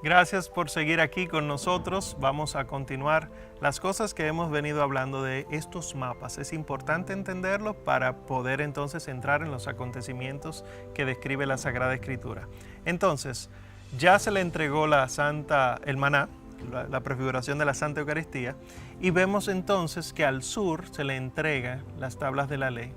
Gracias por seguir aquí con nosotros. Vamos a continuar las cosas que hemos venido hablando de estos mapas. Es importante entenderlo para poder entonces entrar en los acontecimientos que describe la Sagrada Escritura. Entonces, ya se le entregó el maná, la prefiguración de la Santa Eucaristía, y vemos entonces que al sur se le entregan las tablas de la ley.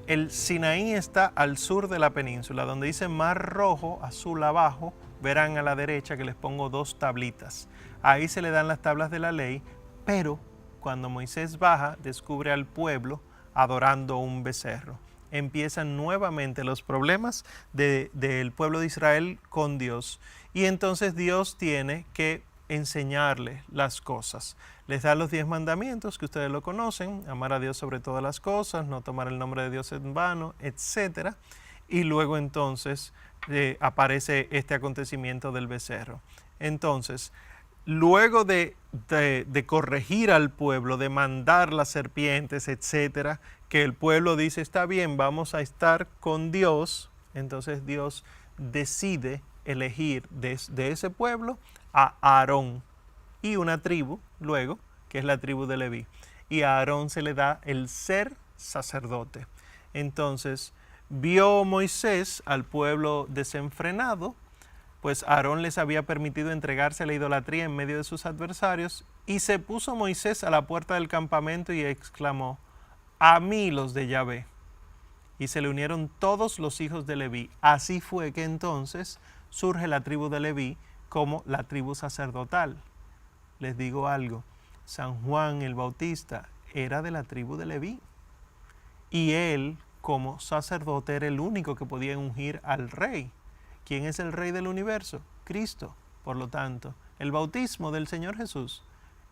El Sinaí está al sur de la península, donde dice Mar Rojo, azul abajo. Verán a la derecha que les pongo 2 tablitas. Ahí se le dan las tablas de la ley, pero cuando Moisés baja, descubre al pueblo adorando un becerro. Empiezan nuevamente los problemas del pueblo de Israel con Dios. Y entonces Dios tiene que enseñarle las cosas. Les da los 10 mandamientos, que ustedes lo conocen: amar a Dios sobre todas las cosas, no tomar el nombre de Dios en vano, etc. Y luego entonces aparece este acontecimiento del becerro. Entonces, luego de corregir al pueblo, de mandar las serpientes, etcétera, que el pueblo dice, está bien, vamos a estar con Dios, entonces Dios decide elegir de ese pueblo a Aarón y una tribu, luego, que es la tribu de Leví. Y a Aarón se le da el ser sacerdote. Entonces, vio Moisés al pueblo desenfrenado, pues Aarón les había permitido entregarse a la idolatría en medio de sus adversarios, y se puso Moisés a la puerta del campamento y exclamó, a mí los de Yahvé. Y se le unieron todos los hijos de Leví. Así fue que entonces surge la tribu de Leví como la tribu sacerdotal. Les digo algo, San Juan el Bautista era de la tribu de Leví, y él, como sacerdote, era el único que podía ungir al rey. ¿Quién es el rey del universo? Cristo. Por lo tanto, el bautismo del Señor Jesús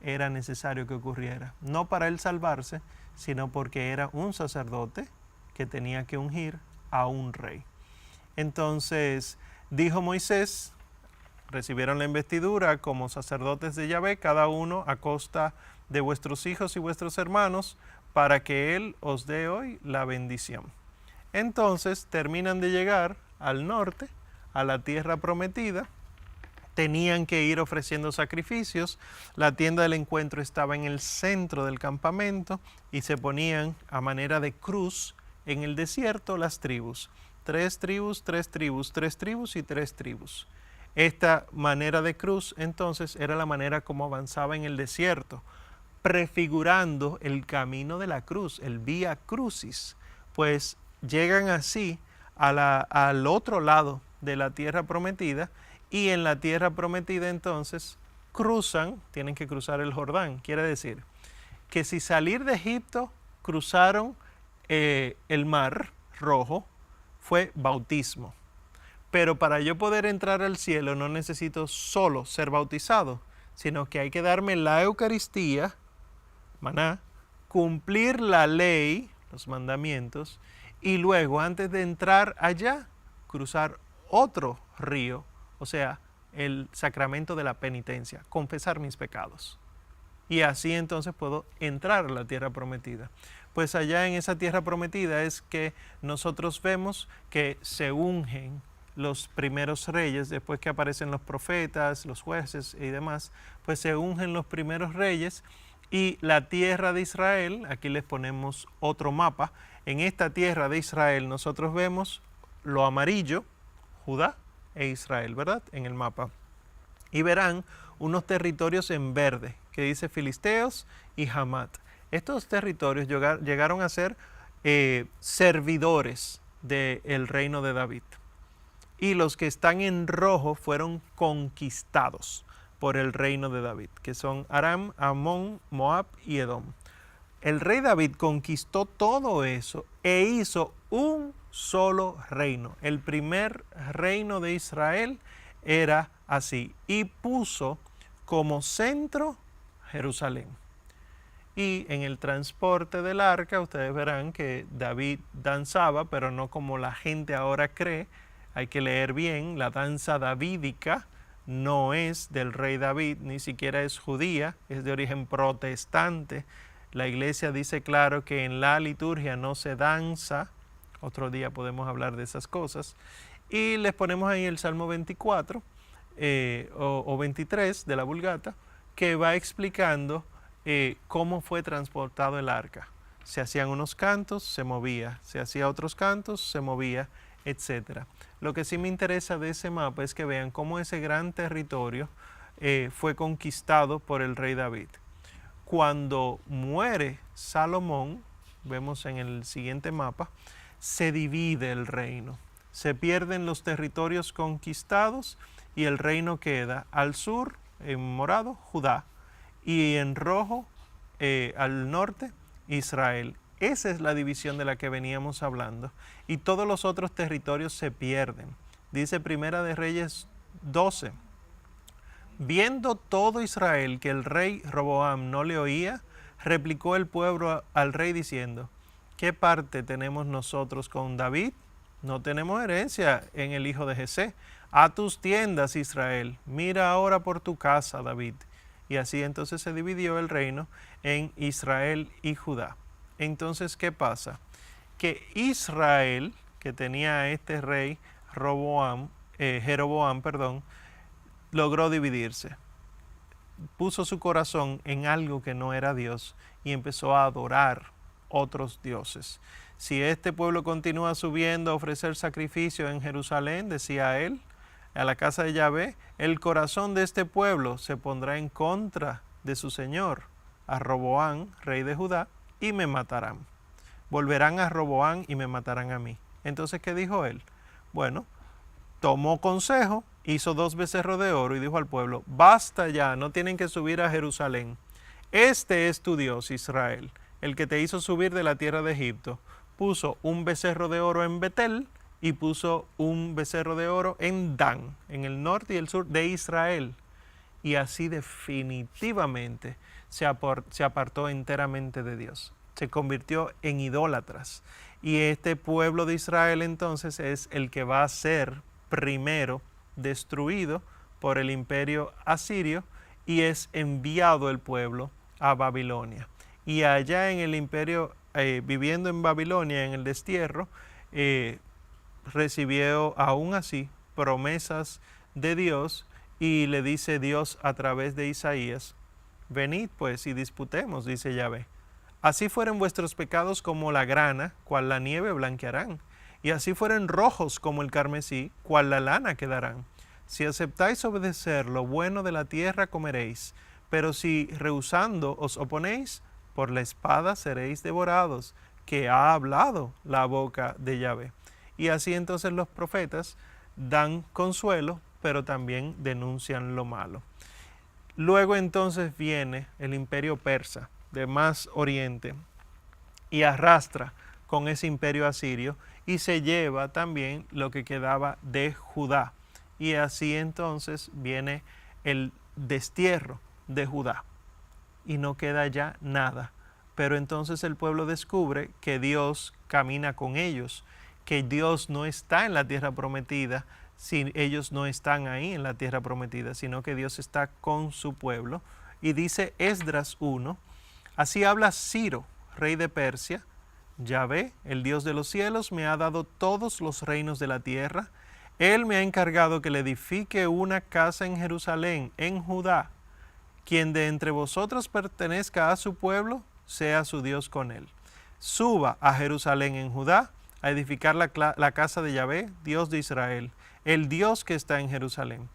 era necesario que ocurriera, no para él salvarse, sino porque era un sacerdote que tenía que ungir a un rey. Entonces, dijo Moisés, recibieron la investidura como sacerdotes de Yahvé, cada uno a costa de vuestros hijos y vuestros hermanos, para que Él os dé hoy la bendición. Entonces terminan de llegar al norte, a la tierra prometida. Tenían que ir ofreciendo sacrificios. La tienda del encuentro estaba en el centro del campamento y se ponían a manera de cruz en el desierto las tribus. 3 tribus, 3 tribus, 3 tribus y 3 tribus. Esta manera de cruz entonces era la manera como avanzaba en el desierto, prefigurando el camino de la cruz, el Vía Crucis, pues llegan así al otro lado de la tierra prometida, y en la tierra prometida entonces tienen que cruzar el Jordán. Quiere decir que si salir de Egipto cruzaron el Mar Rojo, fue bautismo. Pero para yo poder entrar al cielo no necesito solo ser bautizado, sino que hay que darme la Eucaristía, maná, cumplir la ley, los mandamientos, y luego, antes de entrar allá, cruzar otro río, o sea, el sacramento de la penitencia, confesar mis pecados. Y así entonces puedo entrar a la tierra prometida. Pues allá en esa tierra prometida es que nosotros vemos que se ungen los primeros reyes, después que aparecen los profetas, los jueces y demás, pues se ungen los primeros reyes. Y la tierra de Israel, aquí les ponemos otro mapa. En esta tierra de Israel nosotros vemos lo amarillo, Judá e Israel, ¿verdad? En el mapa. Y verán unos territorios en verde, que dice Filisteos y Hamat. Estos territorios llegaron a ser servidores del reino de David. Y los que están en rojo fueron conquistados por el reino de David, que son Aram, Amón, Moab y Edom. El rey David conquistó todo eso e hizo un solo reino. El primer reino de Israel era así, y puso como centro Jerusalén. Y en el transporte del arca ustedes verán que David danzaba, pero no como la gente ahora cree. Hay que leer bien, la danza davídica no es del rey David, ni siquiera es judía, es de origen protestante. La iglesia dice claro que en la liturgia no se danza. Otro día podemos hablar de esas cosas. Y les ponemos ahí el Salmo 24. o 23 de la Vulgata, que va explicando cómo fue transportado el arca. Se hacían unos cantos, se movía, se hacía otros cantos, se movía, etc. Lo que sí me interesa de ese mapa es que vean cómo ese gran territorio fue conquistado por el rey David. Cuando muere Salomón, vemos en el siguiente mapa, se divide el reino. Se pierden los territorios conquistados y el reino queda al sur, en morado, Judá, y en rojo, al norte, Israel. Esa es la división de la que veníamos hablando. Y todos los otros territorios se pierden. Dice Primera de Reyes 12. Viendo todo Israel que el rey Roboam no le oía, replicó el pueblo al rey diciendo: ¿qué parte tenemos nosotros con David? No tenemos herencia en el hijo de Jesé. A tus tiendas, Israel, mira ahora por tu casa, David. Y así entonces se dividió el reino en Israel y Judá. Entonces, ¿qué pasa? Que Israel, que tenía a este rey Jeroboam, logró dividirse. Puso su corazón en algo que no era Dios y empezó a adorar otros dioses. Si este pueblo continúa subiendo a ofrecer sacrificio en Jerusalén, decía él, a la casa de Yahvé, el corazón de este pueblo se pondrá en contra de su señor, a Roboam, rey de Judá, y me matarán. Volverán a Roboam y me matarán a mí. Entonces, ¿qué dijo él? Bueno, tomó consejo, hizo 2 becerros de oro y dijo al pueblo: basta ya, no tienen que subir a Jerusalén. Este es tu Dios, Israel, el que te hizo subir de la tierra de Egipto. Puso un becerro de oro en Betel y puso un becerro de oro en Dan, en el norte y el sur de Israel. Y así definitivamente se apartó enteramente de Dios. Se convirtió en idólatras. Y este pueblo de Israel entonces es el que va a ser primero destruido por el imperio asirio y es enviado el pueblo a Babilonia. Y allá en el imperio, viviendo en Babilonia, en el destierro, recibió aún así promesas de Dios y le dice Dios a través de Isaías: venid pues y disputemos, dice Yahvé. Así fueren vuestros pecados como la grana, cual la nieve blanquearán, y así fueren rojos como el carmesí, cual la lana quedarán. Si aceptáis obedecer lo bueno de la tierra, comeréis, pero si rehusando os oponéis, por la espada seréis devorados, que ha hablado la boca de Yahvé. Y así entonces los profetas dan consuelo, pero también denuncian lo malo. Luego entonces viene el imperio persa de más oriente y arrastra con ese imperio asirio y se lleva también lo que quedaba de Judá. Y así entonces viene el destierro de Judá y no queda ya nada. Pero entonces el pueblo descubre que Dios camina con ellos, que Dios no está en la tierra prometida, si ellos no están ahí en la tierra prometida, sino que Dios está con su pueblo. Y dice Esdras 1, así habla Ciro, rey de Persia: Yahvé, el Dios de los cielos, me ha dado todos los reinos de la tierra. Él me ha encargado que le edifique una casa en Jerusalén, en Judá. Quien de entre vosotros pertenezca a su pueblo, sea su Dios con él. Suba a Jerusalén en Judá, a edificar la casa de Yahvé, Dios de Israel, el Dios que está en Jerusalén.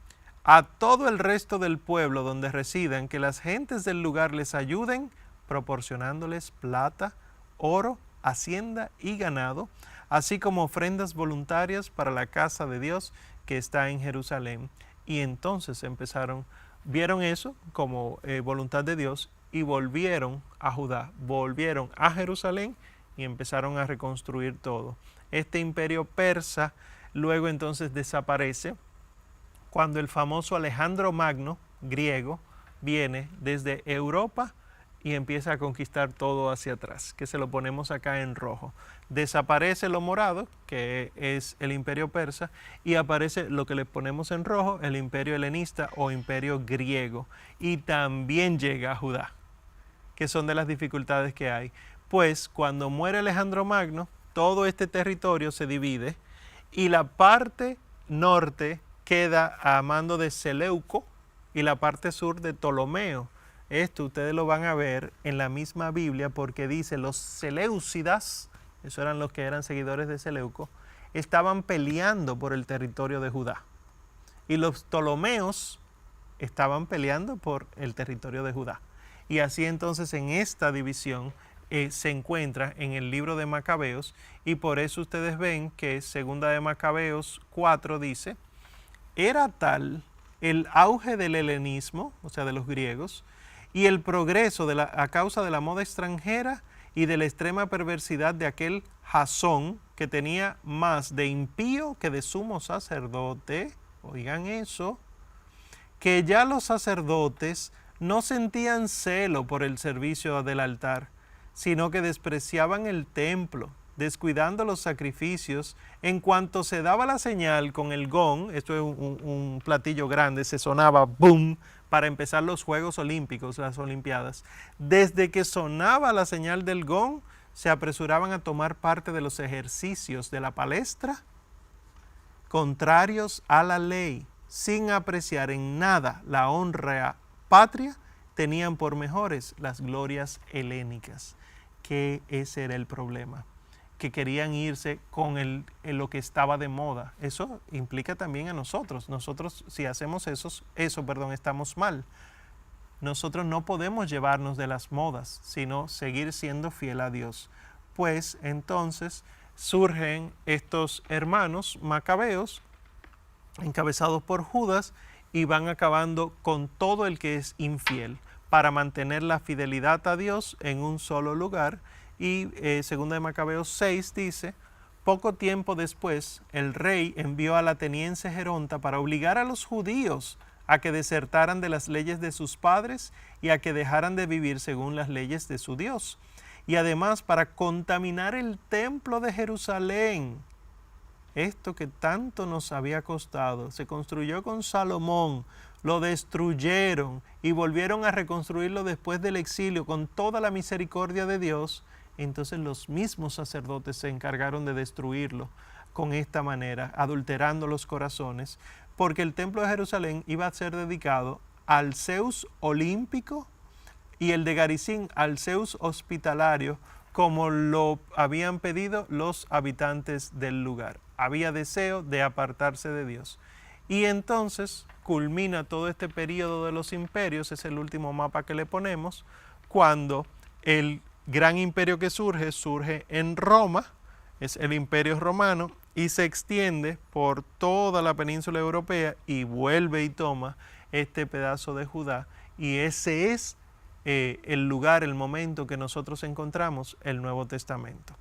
A todo el resto del pueblo donde residan, que las gentes del lugar les ayuden, proporcionándoles plata, oro, hacienda y ganado, así como ofrendas voluntarias para la casa de Dios que está en Jerusalén. Y entonces vieron eso como voluntad de Dios y volvieron a Judá, volvieron a Jerusalén y empezaron a reconstruir todo. Este imperio persa luego entonces desaparece cuando el famoso Alejandro Magno, griego, viene desde Europa y empieza a conquistar todo hacia atrás, que se lo ponemos acá en rojo. Desaparece lo morado, que es el imperio persa, y aparece lo que le ponemos en rojo, el imperio helenista o imperio griego, y también llega a Judá, que son de las dificultades que hay. Pues cuando muere Alejandro Magno, todo este territorio se divide y la parte norte queda a mando de Seleuco y la parte sur de Ptolomeo. Esto ustedes lo van a ver en la misma Biblia porque dice los Seleucidas, esos eran los que eran seguidores de Seleuco, estaban peleando por el territorio de Judá. Y los Ptolomeos estaban peleando por el territorio de Judá. Y así entonces en esta división se encuentra en el libro de Macabeos, y por eso ustedes ven que segunda de Macabeos 4 dice, era tal el auge del helenismo, o sea de los griegos, y el progreso a causa de la moda extranjera y de la extrema perversidad de aquel Jasón que tenía más de impío que de sumo sacerdote, oigan eso, que ya los sacerdotes no sentían celo por el servicio del altar, sino que despreciaban el templo, descuidando los sacrificios. En cuanto se daba la señal con el gong, esto es un platillo grande, se sonaba boom para empezar los Juegos Olímpicos, las Olimpiadas. Desde que sonaba la señal del gong, se apresuraban a tomar parte de los ejercicios de la palestra, contrarios a la ley, sin apreciar en nada la honra patria, tenían por mejores las glorias helénicas. Que ese era el problema, que querían irse con lo que estaba de moda. Eso implica también a nosotros. Nosotros, si hacemos eso, estamos mal. Nosotros no podemos llevarnos de las modas, sino seguir siendo fiel a Dios. Pues entonces surgen estos hermanos macabeos, encabezados por Judas, y van acabando con todo el que es infiel, para mantener la fidelidad a Dios en un solo lugar. Y segunda de Macabeos 6 dice, poco tiempo después el rey envió al ateniense Geronta para obligar a los judíos a que desertaran de las leyes de sus padres y a que dejaran de vivir según las leyes de su Dios. Y además para contaminar el templo de Jerusalén. Esto que tanto nos había costado, se construyó con Salomón, lo destruyeron y volvieron a reconstruirlo después del exilio con toda la misericordia de Dios. Entonces los mismos sacerdotes se encargaron de destruirlo con esta manera, adulterando los corazones, porque el templo de Jerusalén iba a ser dedicado al Zeus olímpico y el de Garizim al Zeus hospitalario, como lo habían pedido los habitantes del lugar. Había deseo de apartarse de Dios. Y entonces culmina todo este periodo de los imperios, es el último mapa que le ponemos, cuando el gran imperio que surge en Roma, es el imperio romano, y se extiende por toda la península europea y vuelve y toma este pedazo de Judá, y ese es el lugar, el momento que nosotros encontramos el Nuevo Testamento.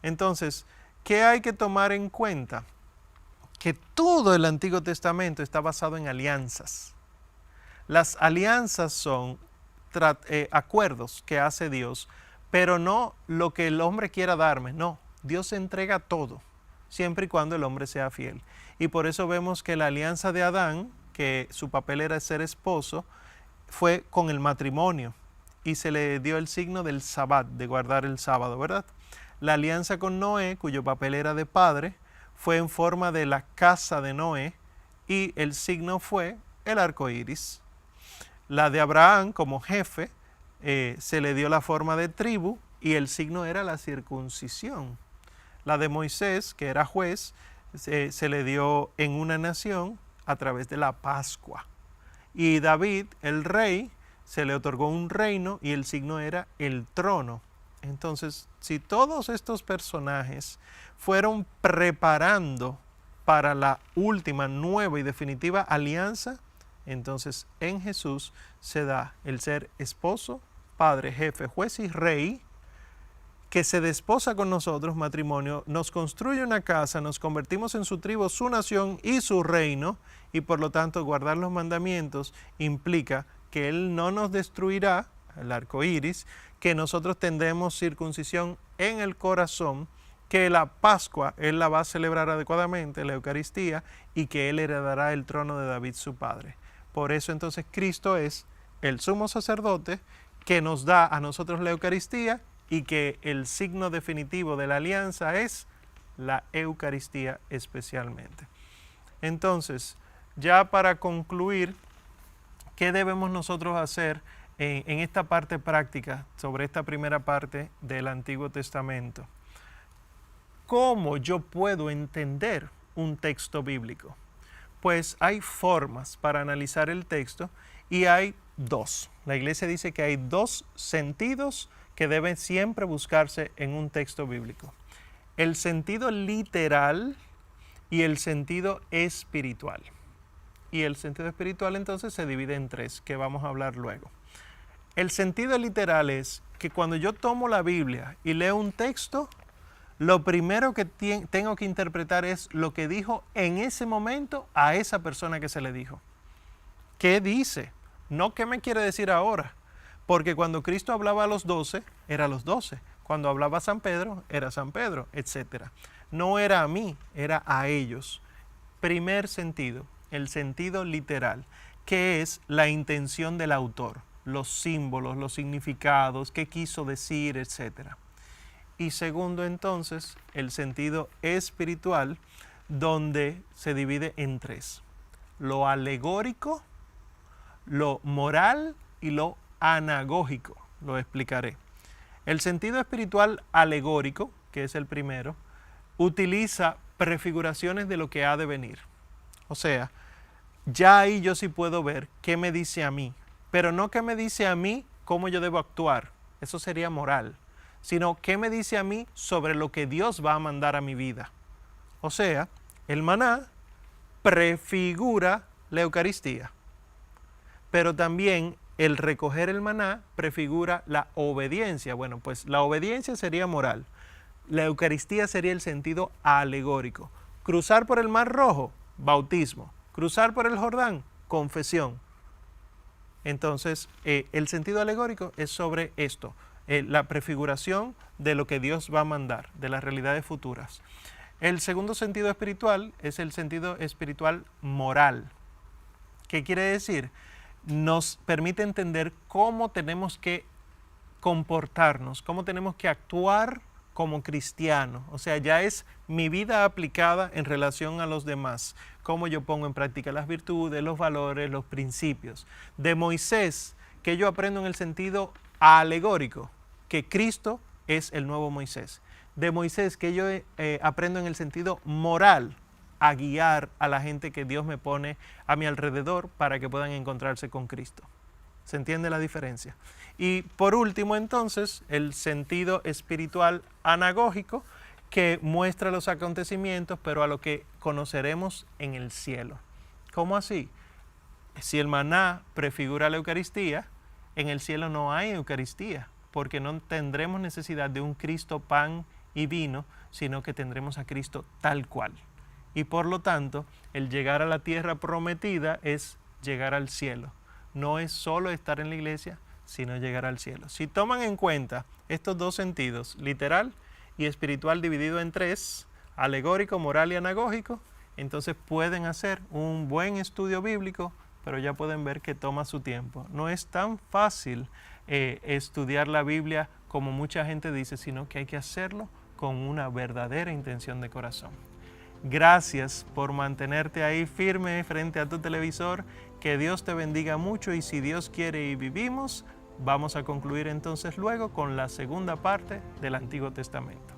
Entonces, ¿qué hay que tomar en cuenta? Que todo el Antiguo Testamento está basado en alianzas. Las alianzas son acuerdos que hace Dios, pero no lo que el hombre quiera darme, no. Dios entrega todo, siempre y cuando el hombre sea fiel. Y por eso vemos que la alianza de Adán, que su papel era ser esposo, fue con el matrimonio y se le dio el signo del sabbat, de guardar el sábado, ¿verdad? La alianza con Noé, cuyo papel era de padre, fue en forma de la casa de Noé y el signo fue el arco iris. La de Abraham como jefe se le dio la forma de tribu y el signo era la circuncisión. La de Moisés, que era juez, se le dio en una nación a través de la Pascua. Y David, el rey, se le otorgó un reino y el signo era el trono. Entonces, si todos estos personajes fueron preparando para la última, nueva y definitiva alianza, entonces en Jesús se da el ser esposo, padre, jefe, juez y rey, que se desposa con nosotros, matrimonio, nos construye una casa, nos convertimos en su tribu, su nación y su reino, y por lo tanto guardar los mandamientos implica que Él no nos destruirá, el arco iris, que nosotros tendremos circuncisión en el corazón, que la Pascua Él la va a celebrar adecuadamente, la Eucaristía, y que Él heredará el trono de David su padre. Por eso entonces Cristo es el sumo sacerdote que nos da a nosotros la Eucaristía, y que el signo definitivo de la alianza es la Eucaristía especialmente. Entonces, ya para concluir, ¿qué debemos nosotros hacer en esta parte práctica sobre esta primera parte del Antiguo Testamento? ¿Cómo yo puedo entender un texto bíblico? Pues hay formas para analizar el texto y hay dos. La iglesia dice que hay dos sentidos que deben siempre buscarse en un texto bíblico: el sentido literal y el sentido espiritual. Y el sentido espiritual entonces se divide en tres, que vamos a hablar luego. El sentido literal es que cuando yo tomo la Biblia y leo un texto, lo primero que tengo que interpretar es lo que dijo en ese momento a esa persona que se le dijo. ¿Qué dice? No qué me quiere decir ahora. Porque cuando Cristo hablaba a los 12, era a los 12. Cuando hablaba a San Pedro, era San Pedro, etc. No era a mí, era a ellos. Primer sentido, el sentido literal, que es la intención del autor, los símbolos, los significados, qué quiso decir, etc. Y segundo, entonces, el sentido espiritual, donde se divide en tres: lo alegórico, lo moral y lo anagógico. Lo explicaré. El sentido espiritual alegórico, que es el primero, utiliza prefiguraciones de lo que ha de venir. O sea, ya ahí yo sí puedo ver qué me dice a mí, pero no qué me dice a mí cómo yo debo actuar, eso sería moral, sino qué me dice a mí sobre lo que Dios va a mandar a mi vida. O sea, el maná prefigura la Eucaristía, pero también el recoger el maná prefigura la obediencia. Bueno, pues la obediencia sería moral. La Eucaristía sería el sentido alegórico. Cruzar por el Mar Rojo, bautismo. Cruzar por el Jordán, confesión. Entonces, el sentido alegórico es sobre esto, la prefiguración de lo que Dios va a mandar, de las realidades futuras. El segundo sentido espiritual es el sentido espiritual moral. ¿Qué quiere decir? Nos permite entender cómo tenemos que comportarnos, cómo tenemos que actuar como cristianos. O sea, ya es mi vida aplicada en relación a los demás, cómo yo pongo en práctica las virtudes, los valores, los principios. De Moisés, que yo aprendo en el sentido alegórico, que Cristo es el nuevo Moisés. De Moisés, que yo aprendo en el sentido moral, a guiar a la gente que Dios me pone a mi alrededor para que puedan encontrarse con Cristo. ¿Se entiende la diferencia? Y por último, entonces, el sentido espiritual anagógico, que muestra los acontecimientos, pero a lo que conoceremos en el cielo. ¿Cómo así? Si el maná prefigura la Eucaristía, en el cielo no hay Eucaristía, porque no tendremos necesidad de un Cristo pan y vino, sino que tendremos a Cristo tal cual. Y por lo tanto, el llegar a la tierra prometida es llegar al cielo. No es solo estar en la iglesia, sino llegar al cielo. Si toman en cuenta estos dos sentidos, literal y espiritual dividido en tres, alegórico, moral y anagógico, entonces pueden hacer un buen estudio bíblico, pero ya pueden ver que toma su tiempo. No es tan fácil estudiar la Biblia como mucha gente dice, sino que hay que hacerlo con una verdadera intención de corazón. Gracias por mantenerte ahí firme frente a tu televisor. Que Dios te bendiga mucho y si Dios quiere y vivimos, vamos a concluir entonces luego con la segunda parte del Antiguo Testamento.